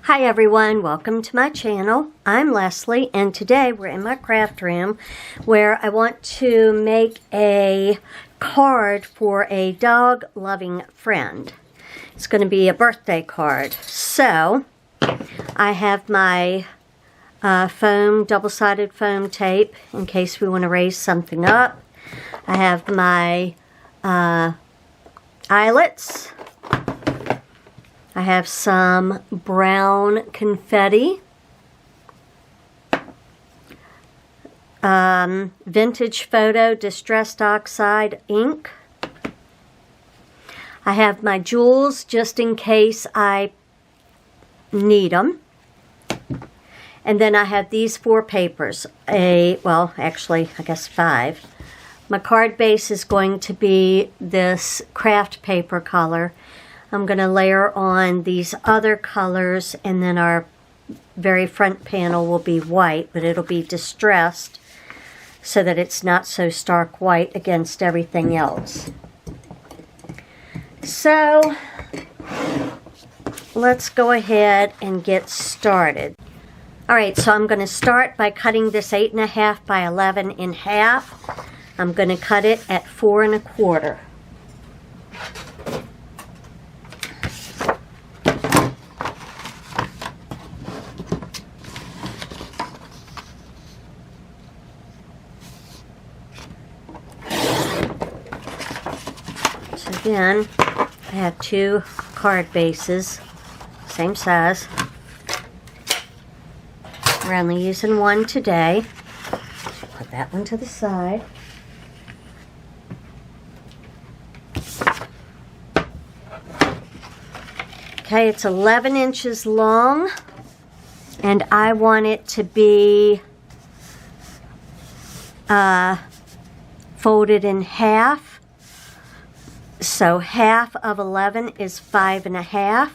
Hi everyone, welcome to my channel. I'm Leslie and today we're in my craft room where I want to make a card for a dog loving friend. It's going to be a birthday card. So I have my double-sided foam tape in case we want to raise something up. I have my eyelets. I have some brown confetti, vintage photo distressed oxide ink. I have my jewels just in case I need them. And then I have these 4 papers, actually I guess 5. My card base is going to be this craft paper color. I'm going to layer on these other colors, and then our very front panel will be white, but it'll be distressed so that it's not so stark white against everything else. So let's go ahead and get started. Alright, so I'm going to start by cutting this 8.5 by 11 in half. I'm going to cut it at 4 1/4. Then I have 2 card bases, same size. We're only using 1 today. Put that one to the side. Okay, it's 11 inches long, and I want it to be folded in half. So half of 11 is 5 1/2.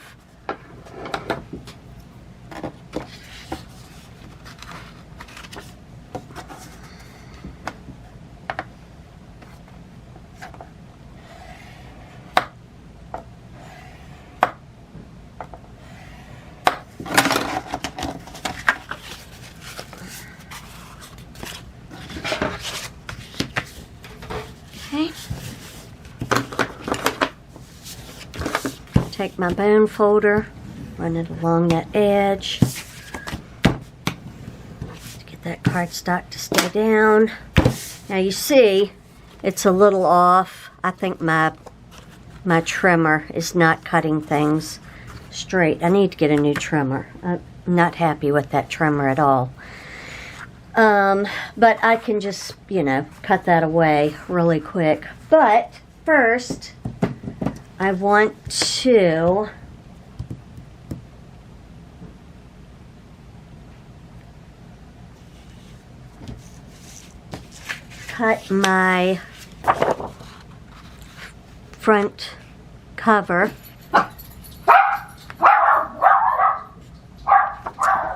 Okay. Take my bone folder, run it along that edge to get that cardstock to stay down. Now you see it's a little off. I think my trimmer is not cutting things straight. I need to get a new trimmer. I'm not happy with that trimmer at all. But I can just, cut that away really quick. But first, I want to cut my front cover.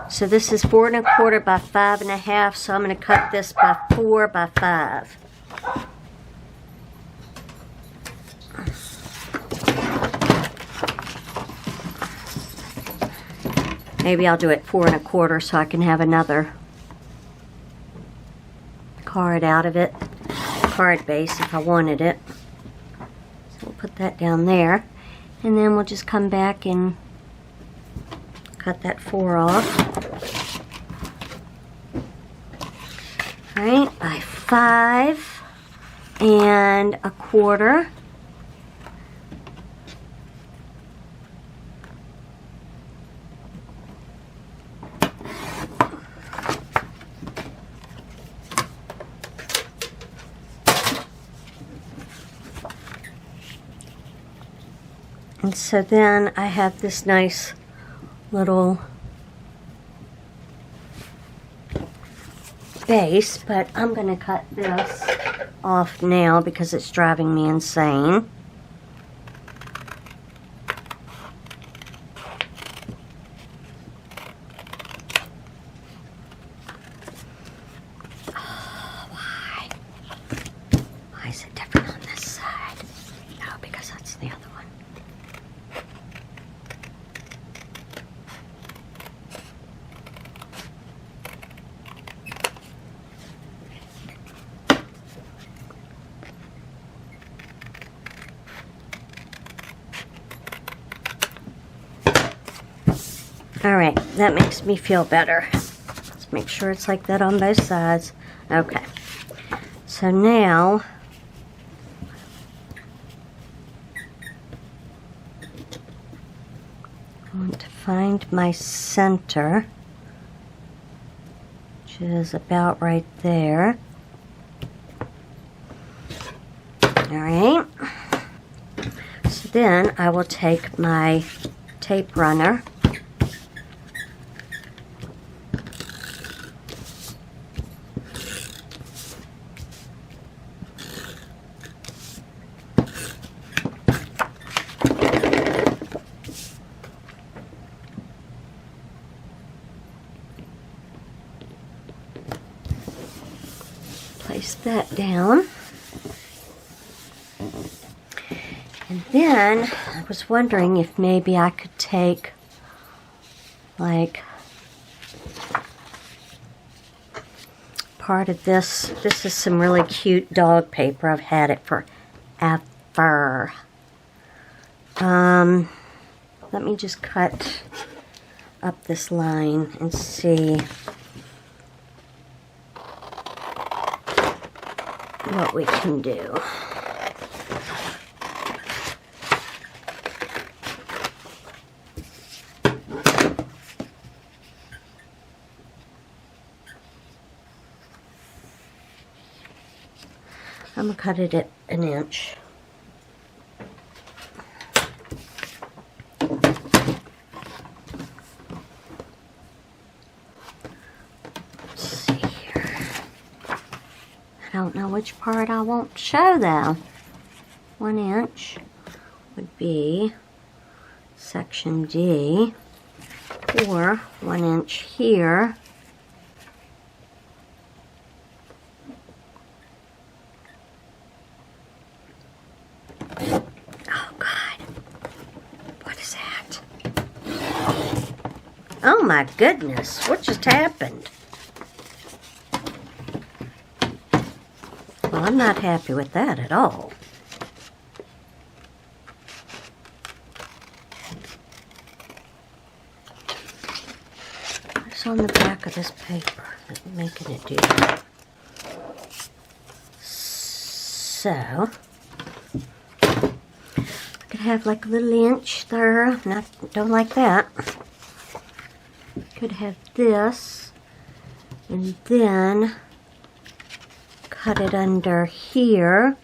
So this is 4 1/4 by 5 1/2, so I'm going to cut this by 4 by 5. Maybe I'll do it 4 1/4 so I can have another card out of it, card base if I wanted it. So we'll put that down there, and then we'll just come back and cut that 4 off. Alright, by 5 1/4. And so then I have this nice little base, but I'm going to cut this off now because it's driving me insane. Why? Why is it different on this side? Oh, because that's the other one. All right, that makes me feel better. Let's make sure it's like that on both sides. Okay, so now I want to find my center, which is about right there. All right, so then I will take my tape runner place that down. And then I was wondering if maybe I could take like part of this. This is some really cute dog paper. I've had it forever. Let me just cut up this line and see what we can do. I'm going to cut it at 1 inch. Let's see here. I don't know which part I want to show though. 1 inch would be section D, or 1 inch here. Oh my goodness, what just happened? Well, I'm not happy with that at all. What's on the back of this paper that's making it do that? So, I could have like a little inch there. Don't like that. Could have this and then cut it under here.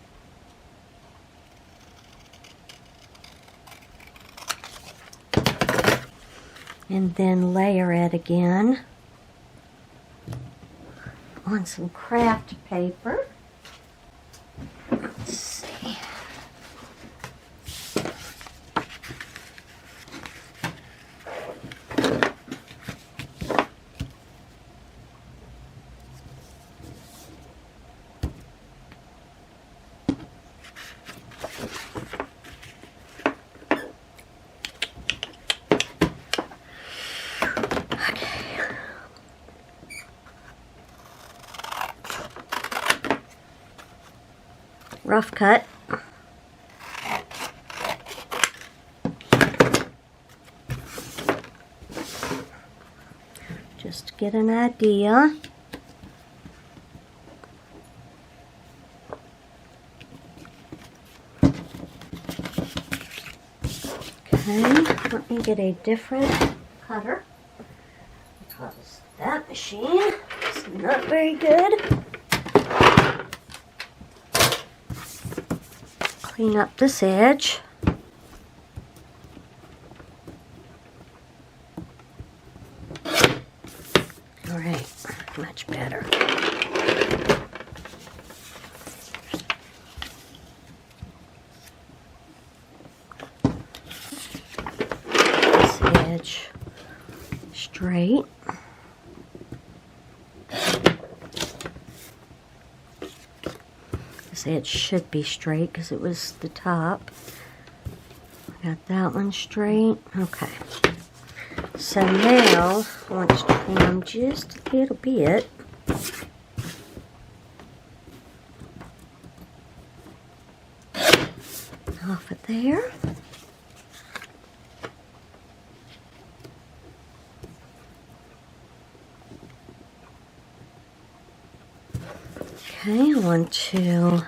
And then layer it again on some craft paper. Let's see. Rough cut. Just to get an idea. Okay, let me get a different cutter because that machine is not very good. Clean up this edge. All right, much better. This edge straight. It should be straight because it was the top. Got that one straight. Okay. So now I want to trim just a little bit. Off of there. Okay, I want to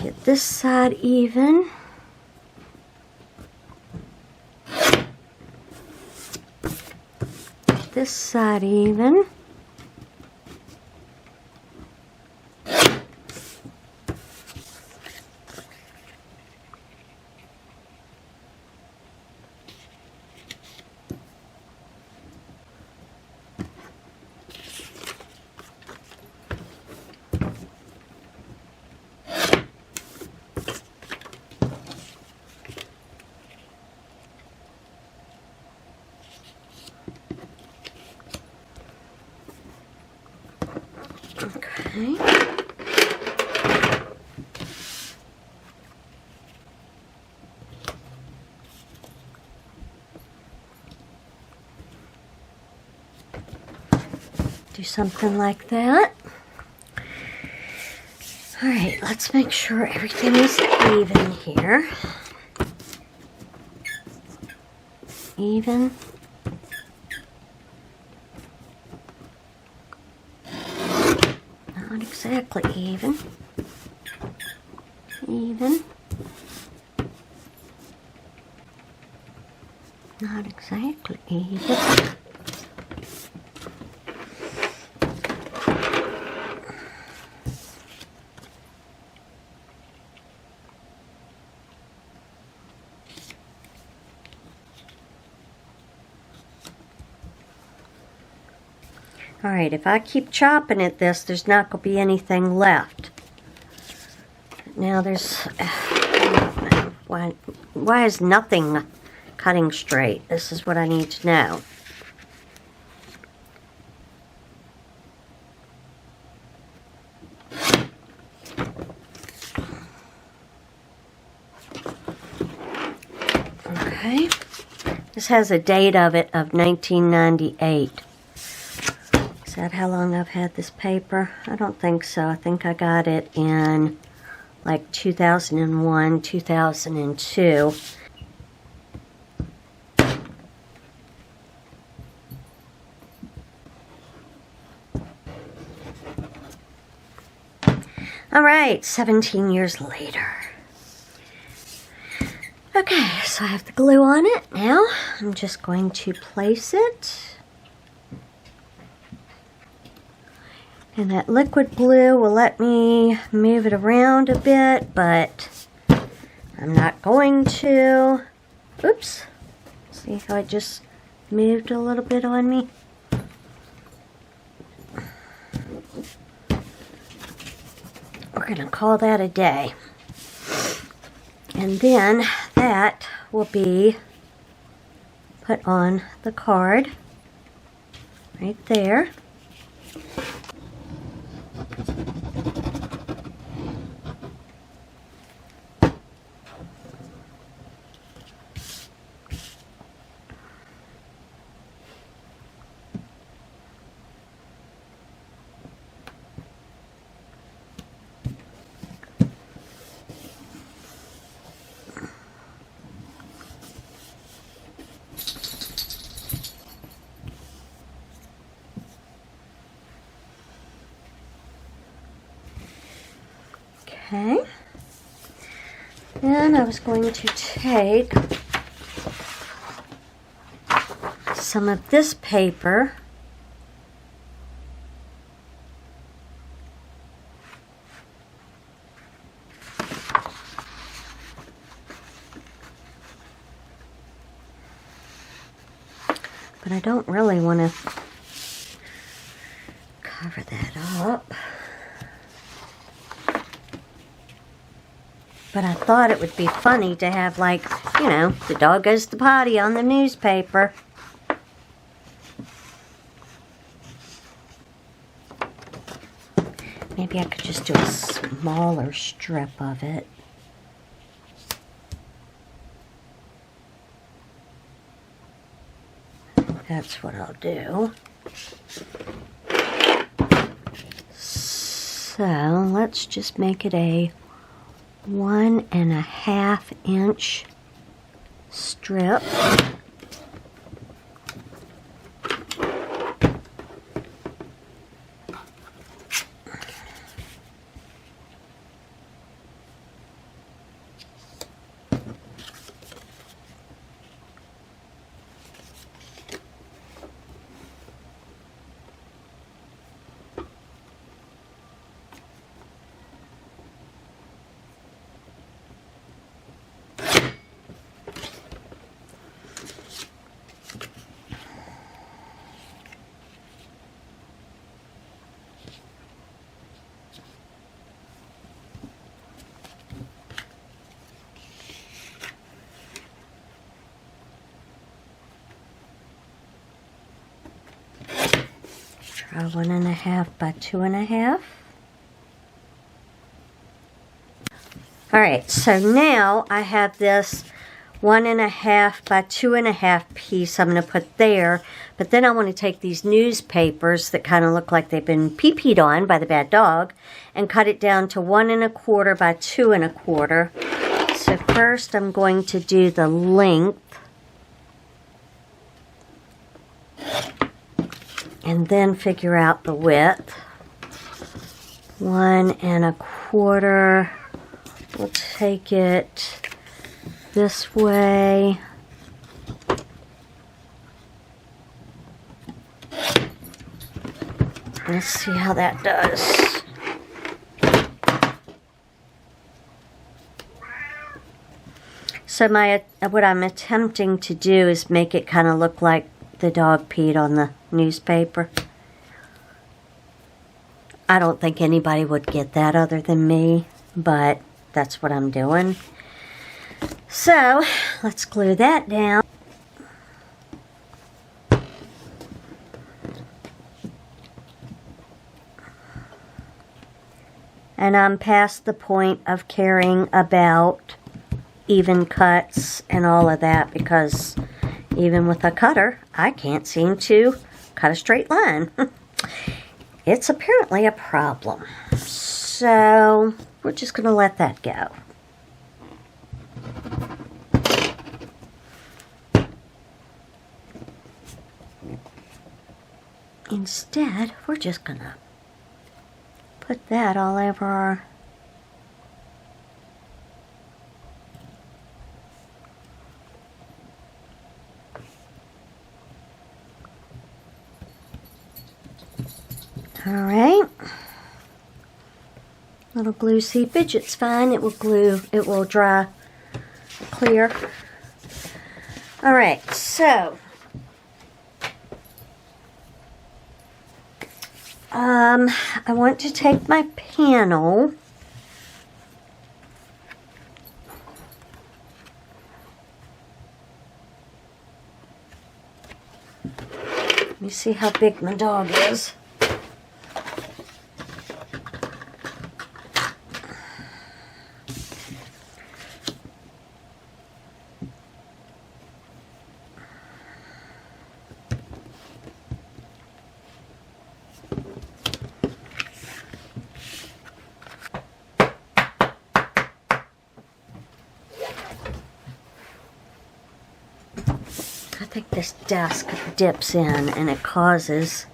get this side even. This side even. Okay. Do something like that. All right, let's make sure everything is even here. Even. Not exactly even. Even. Not exactly even. All right, if I keep chopping at this, there's not going to be anything left. Now there's, why is nothing cutting straight? This is what I need to know. Okay, this has a date of it of 1998. Is that how long I've had this paper? I don't think so. I think I got it in like 2001, 2002. All right, 17 years later. Okay, so I have the glue on it now. I'm just going to place it. And that liquid glue will let me move it around a bit, but I'm not going to. Oops. See how it just moved a little bit on me? We're going to call that a day. And then that will be put on the card right there. Okay, and I was going to take some of this paper but I don't really want to cover that up. But I thought it would be funny to have, like, you know, the dog goes to the potty on the newspaper. Maybe I could just do a smaller strip of it. That's what I'll do. So let's just make it a 1.5 inch strip. Draw 1.5 by 2.5. Alright, so now I have this 1.5 by 2.5 piece I'm going to put there, but then I want to take these newspapers that kind of look like they've been pee-peed on by the bad dog and cut it down to 1.25 by 2.25. So first I'm going to do the length and then figure out the width. 1.25. We'll take it this way. Let's see how that does. So what I'm attempting to do is make it kind of look like the dog peed on the newspaper. I don't think anybody would get that other than me, but that's what I'm doing. So, let's glue that down. And I'm past the point of caring about even cuts and all of that, because even with a cutter, I can't seem to cut a straight line. It's apparently a problem. So, we're just going to let that go. Instead, we're just going to put that all over our Alright. Little glue seepage, it's fine. It will glue, it will dry clear. Alright, so I want to take my panel let me see how big my dog is. I think this desk dips in and it causes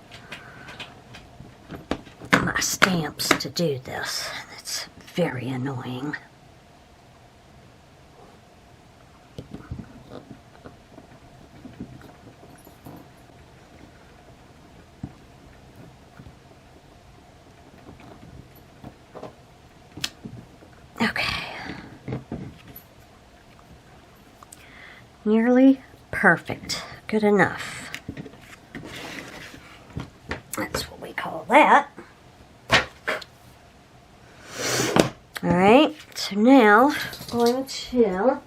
my stamps to do this. It's very annoying. Okay. Nearly perfect. Good enough. That's what we call that. Alright, so now I'm going to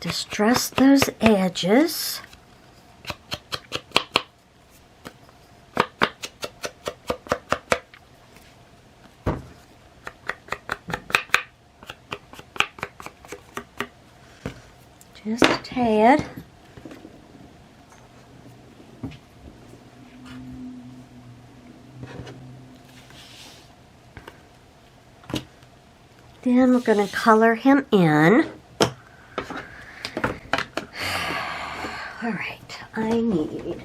distress those edges. Just a tad. Then we're going to color him in. Alright, I need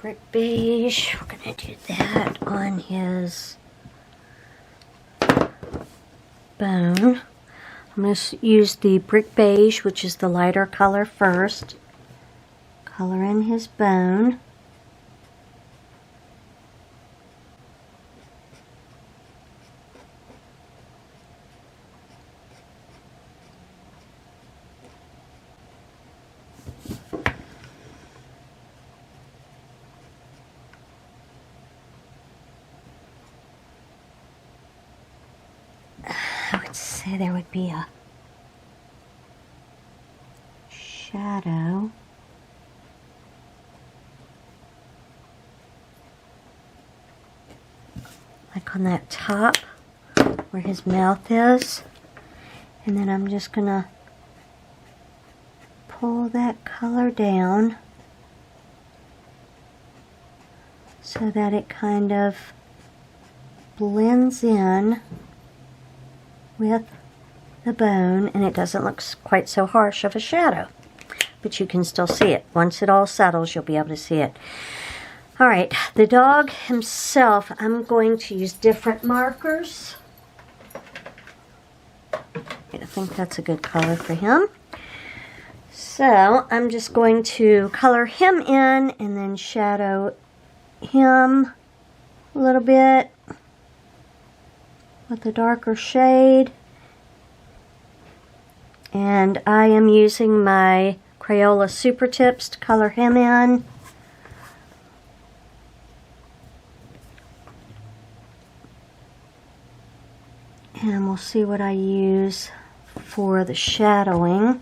brick beige. We're going to do that on his bone. I'm going to use the brick beige, which is the lighter color first. Color in his bone. I would say there would be a shadow. Like on that top where his mouth is. And then I'm just gonna pull that color down so that it kind of blends in with the bone and it doesn't look quite so harsh of a shadow. But you can still see it. Once it all settles, you'll be able to see it. Alright, the dog himself, I'm going to use different markers. I think that's a good color for him. So, I'm just going to color him in and then shadow him a little bit with a darker shade. And I am using my Crayola Super Tips to color him in. And we'll see what I use for the shadowing.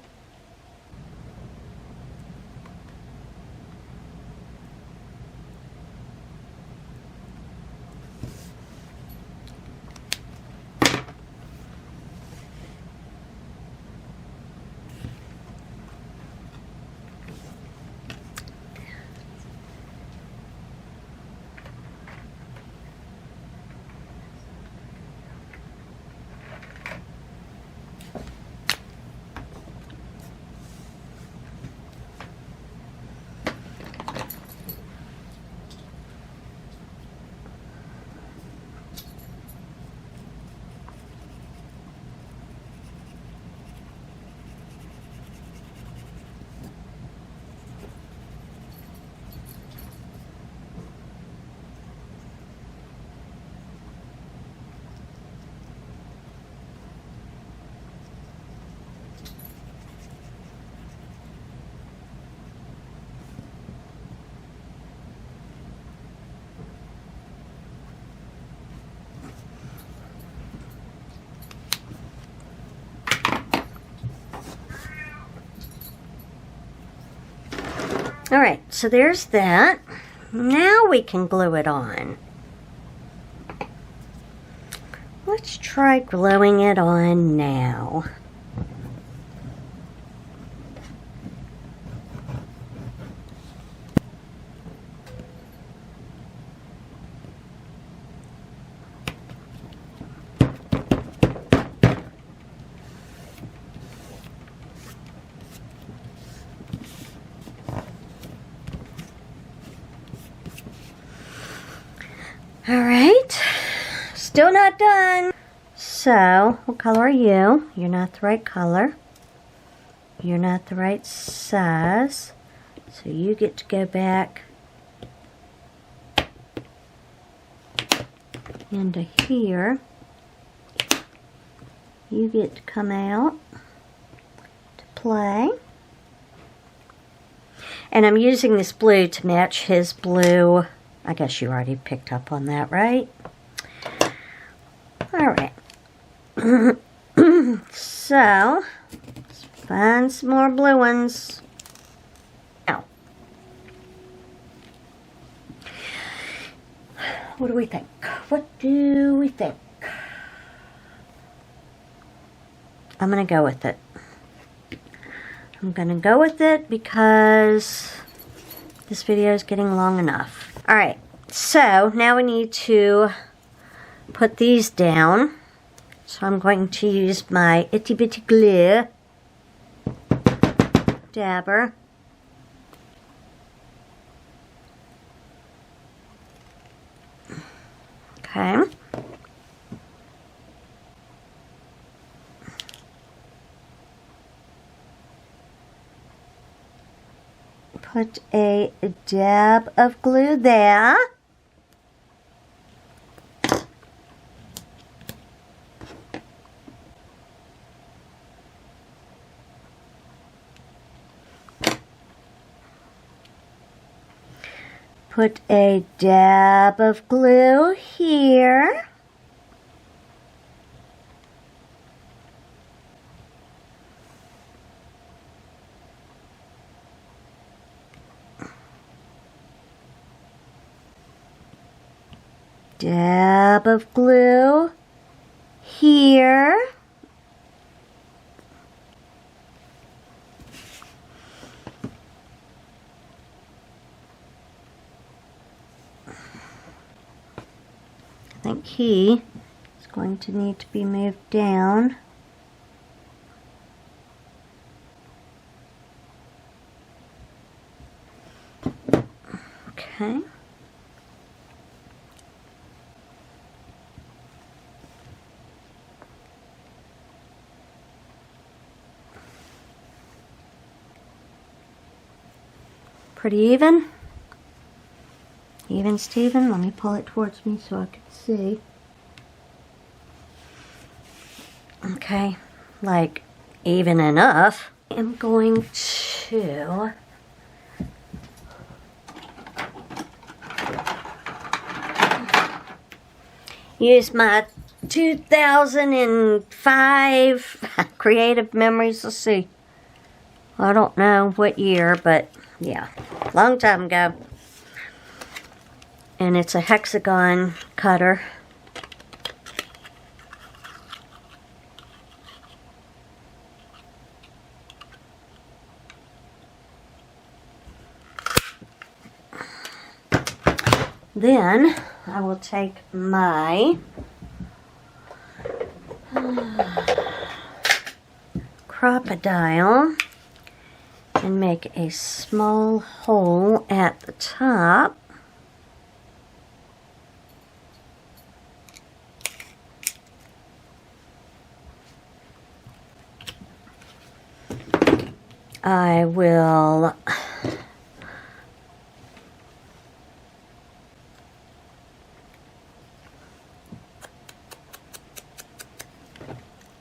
Alright, so there's that. Now we can glue it on. Let's try gluing it on now. Alright, still not done. So, what color are you? You're not the right color. You're not the right size. So you get to go back into here. You get to come out to play. And I'm using this blue to match his blue. I guess you already picked up on that, right? Alright. So, let's find some more blue ones. Ow. What do we think? What do we think? I'm going to go with it. I'm going to go with it because this video is getting long enough. Alright, so now we need to put these down. So I'm going to use my Itty Bitty Glue dabber. Okay. Put a dab of glue there. Put a dab of glue here. dab of glue here. I think he is going to need to be moved down. Okay. Pretty even. Even, Steven. Let me pull it towards me so I can see. Okay, like even enough. I'm going to use my 2005 creative memories. Let's see. I don't know what year, but yeah, long time ago. And it's a hexagon cutter. Then I will take my Crop-A-Dile and make a small hole at the top. I will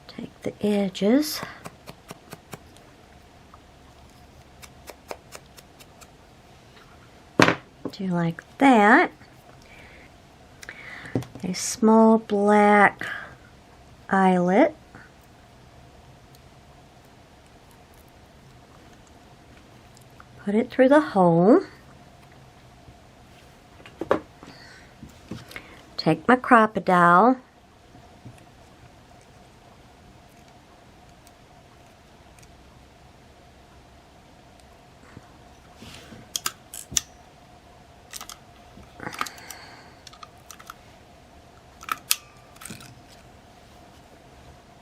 take the edges do like that. A small black eyelet. Put it through the hole. Take my Crop-A-Dile.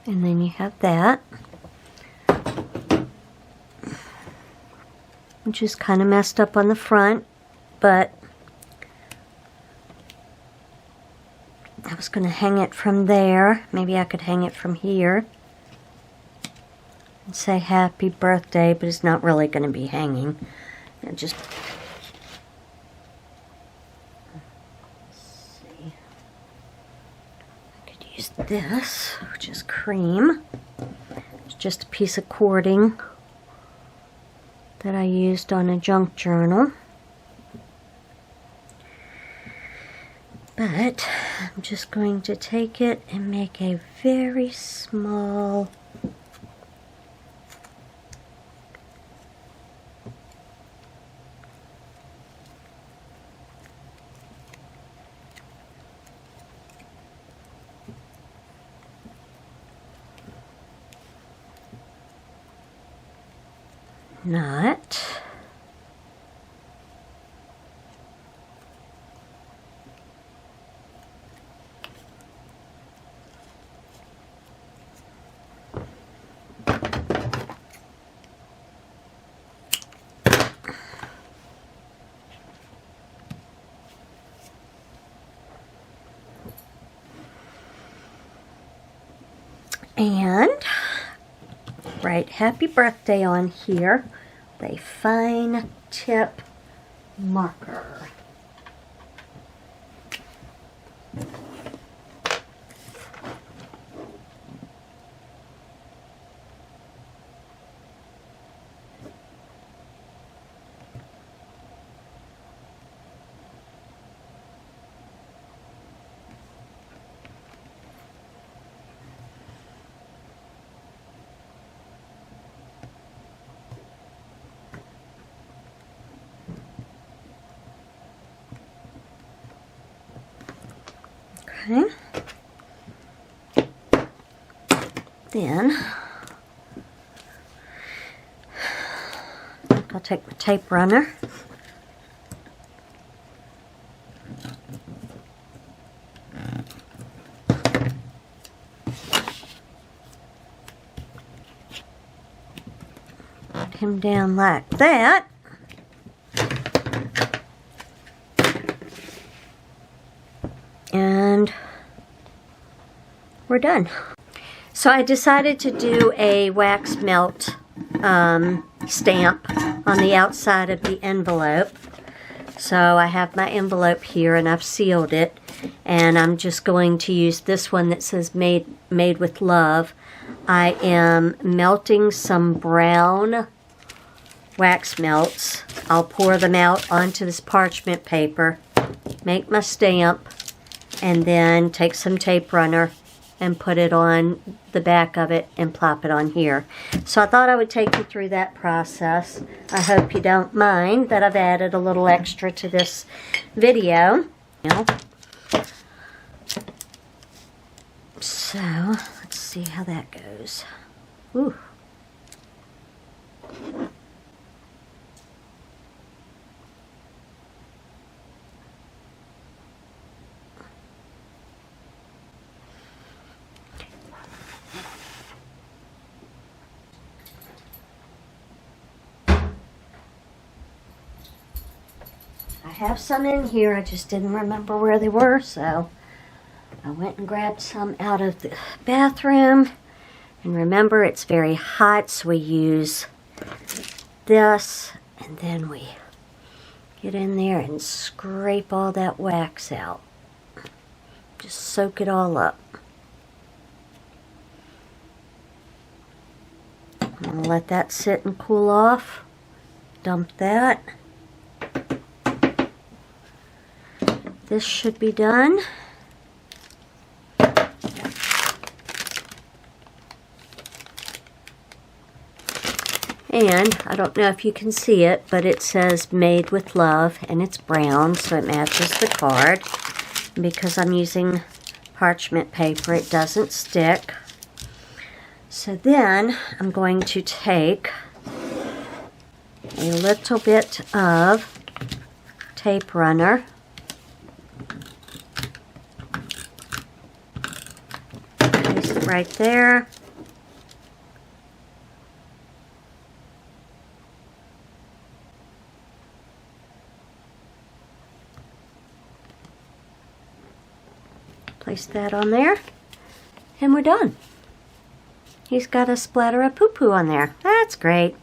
And then you have that, which is kind of messed up on the front, but I was going to hang it from there. Maybe I could hang it from here and say happy birthday, but it's not really going to be hanging. And just use this, which is cream. It's just a piece of cording that I used on a junk journal. But I'm just going to take it and make a very small knot. And write happy birthday on here with a fine tip marker. Okay. Then I'll take my tape runner. Put him down like that. And we're done. So I decided to do a wax melt stamp on the outside of the envelope. So I have my envelope here and I've sealed it, and I'm just going to use this one that says made with love. I am melting some brown wax melts. I'll pour them out onto this parchment paper, make my stamp, and then take some tape runner and put it on the back of it and plop it on here. So I thought I would take you through that process. I hope you don't mind that I've added a little extra to this video. So let's see how that goes. Ooh. I have some in here, I just didn't remember where they were, so I went and grabbed some out of the bathroom. And remember, it's very hot, so we use this, and then we get in there and scrape all that wax out. Just soak it all up. I'm going to let that sit and cool off. Dump that. This should be done. And I don't know if you can see it, but it says made with love, and it's brown, so it matches the card. And because I'm using parchment paper, it doesn't stick. So then I'm going to take a little bit of tape runner. Place it right there. Place that on there, and we're done. He's got a splatter of poo-poo on there. That's great.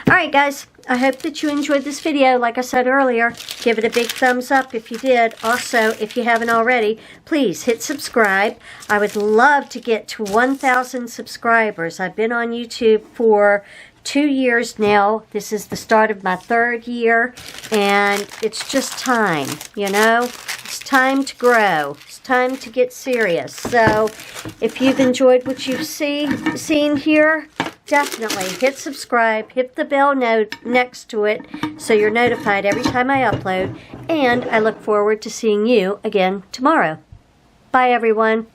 Alright guys, I hope that you enjoyed this video. Like I said earlier, give it a big thumbs up if you did. Also, if you haven't already, please hit subscribe. I would love to get to 1,000 subscribers. I've been on YouTube for 2 years now. This is the start of my 3rd year, and it's just time, you know? It's time to grow. It's time to get serious. So if you've enjoyed what you've seen here, definitely hit subscribe, hit the bell note next to it so you're notified every time I upload, and I look forward to seeing you again tomorrow. Bye everyone.